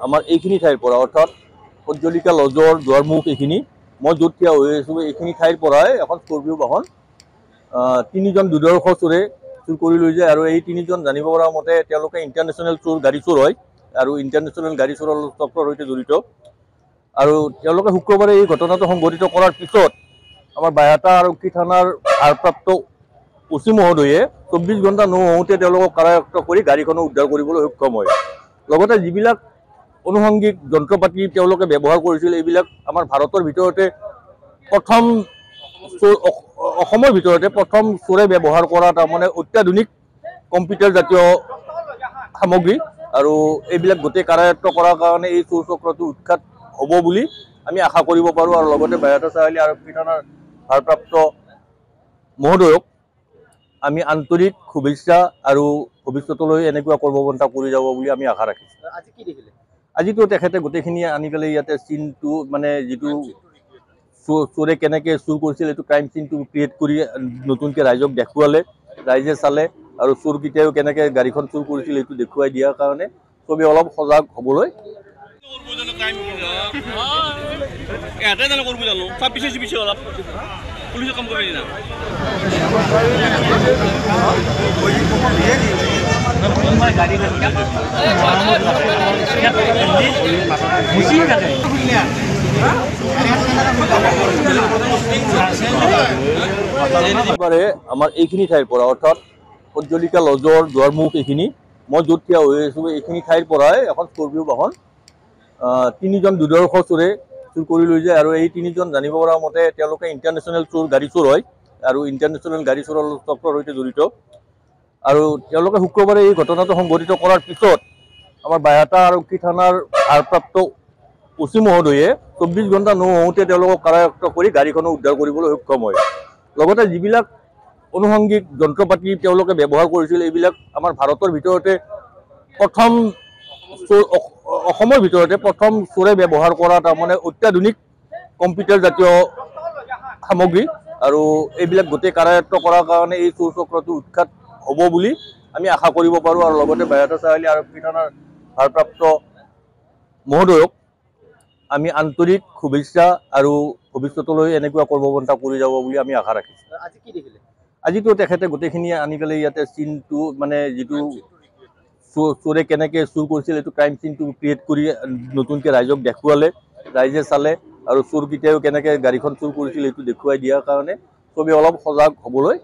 আমাৰ এইখিনি ঠাইৰ পৰা অৰ্থাৎ পঞ্জলিকা লজৰ দুৱাৰমুখ এইখিনি মই য'ত থিয় হৈ আছো এইখিনি ঠাইৰ পৰাই এখন স্কৰপিঅ' বাহন তিনিজন দুৰ্ধৰ্ষ চোৰে চুৰ কৰি লৈ যায় আৰু এই তিনিজন জানিব পৰা মতে তেওঁলোকে ইণ্টাৰনেশ্যনেল চোৰ গাড়ী চোৰ হয় আৰু ইণ্টাৰনেশ্যনেল গাড়ী চোৰৰ চক্ৰৰ সৈতে জড়িত আৰু তেওঁলোকে শুক্ৰবাৰে এই ঘটনাটো সংঘটিত কৰাৰ পিছত আমাৰ বাইহাটা আৰক্ষী থানাৰ ভাৰপ্ৰাপ্ত ওচি মহোদয়ে 24 ঘণ্টা নহওঁতে তেওঁলোকক কাৰায়ত্ব কৰি গাড়ীখনো উদ্ধাৰ কৰিবলৈ সক্ষম হয়। লগতে যিবিলাক অনুষংগিক যন্ত্ৰপাতি তেওঁলোকে ব্যৱহাৰ কৰিছিল এইবিলাক আমাৰ ভাৰতৰ ভিতৰতে প্ৰথম অসমৰ ভিতৰতে প্ৰথম চোৰে ব্যৱহাৰ কৰা তাৰমানে অত্যাধুনিক কম্পিউটাৰ জাতীয় সামগ্ৰী আৰু এইবিলাক গোটেই কাৰায়ত্ব কৰাৰ কাৰণে এই চোৰ চক্ৰটো উৎখাত হ'ব বুলি আমি আশা কৰিব পাৰোঁ আৰু লগতে বাইহাটা চাৰিআলি আৰক্ষী থানাৰ ভাৰপ্ৰাপ্ত মহোদয়ক আমি আন্তৰিক শুভেচ্ছা আৰু ভৱিষ্যতলৈ এনেকুৱা কৰ্মপন্থা কৰি যাব বুলি আমি আশা ৰাখিছোঁ। আজিতো তেখেতে গোটেইখিনি আনি পেলাই ইয়াতে চিনটো মানে যিটো চোৰে কেনেকৈ চুৰ কৰিছিল এইটো ক্ৰাইম চিনটো ক্ৰিয়েট কৰি নতুনকৈ ৰাইজক দেখুৱালে, ৰাইজে চালে আৰু চোৰকেইটাইও কেনেকৈ গাড়ীখন চুৰ কৰিছিল এইটো দেখুৱাই দিয়াৰ কাৰণে চবেই অলপ সজাগ হ'বলৈ আমাৰ এইখিনি ঠাইৰ পৰা অৰ্থাৎ পঞ্জলিকা লজৰ দুৱাৰমুখ এইখিনি মই য'ত থিয় হৈ আছো এইখিনি ঠাইৰ পৰাই এখন স্কৰপিঅ' বাহন তিনিজন দুৰ্ধৰ্ষ চোৰে চুৰ কৰি লৈ যায় আৰু এই তিনিজন জানিব পৰা মতে তেওঁলোকে ইণ্টাৰনেশ্যনেল চোৰ গাড়ী চোৰ হয় আৰু ইণ্টাৰনেশ্যনেল গাড়ী চোৰৰ চক্ৰৰ সৈতে জড়িত আৰু তেওঁলোকে শুক্ৰবাৰে এই ঘটনাটো সংঘটিত কৰাৰ পিছত আমাৰ বাইহাটা আৰক্ষী থানাৰ ভাৰপ্ৰাপ্ত ওচি মহোদয়ে 24 ঘণ্টা নহওঁতে তেওঁলোকক কাৰায়ত্ব কৰি গাড়ীখনো উদ্ধাৰ কৰিবলৈ সক্ষম হয়। লগতে যিবিলাক অনুষংগিক যন্ত্ৰপাতি তেওঁলোকে ব্যৱহাৰ কৰিছিল এইবিলাক আমাৰ ভাৰতৰ ভিতৰতে প্ৰথম অসমৰ ভিতৰতে প্ৰথম চোৰে ব্যৱহাৰ কৰা তাৰমানে অত্যাধুনিক কম্পিউটাৰ জাতীয় সামগ্ৰী আৰু এইবিলাক গোটেই কাৰায়ত্ব কৰাৰ কাৰণে এই চোৰ চক্ৰটো উৎখাত হ'ব বুলি আমি আশা কৰিব পাৰোঁ আৰু লগতে বাইহাটা চাৰিআলি আৰক্ষী থানাৰ ভাৰপ্ৰাপ্ত মহোদয়ক আমি আন্তৰিক শুভেচ্ছা আৰু ভৱিষ্যতলৈ এনেকুৱা কৰ্মপন্থা কৰি যাব বুলি আমি আশা ৰাখিছোঁ। আজিতো তেখেতে গোটেইখিনি আনি পেলাই ইয়াতে চিনটো মানে যিটো চোৰে কেনেকৈ চুৰ কৰিছিল এইটো ক্ৰাইম চিনটো ক্ৰিয়েট কৰি নতুনকৈ ৰাইজক দেখুৱালে, ৰাইজে চালে আৰু চোৰকেইটাইও কেনেকৈ গাড়ীখন চুৰ কৰিছিল এইটো দেখুৱাই দিয়াৰ কাৰণে চবেই অলপ সজাগ হ'বলৈ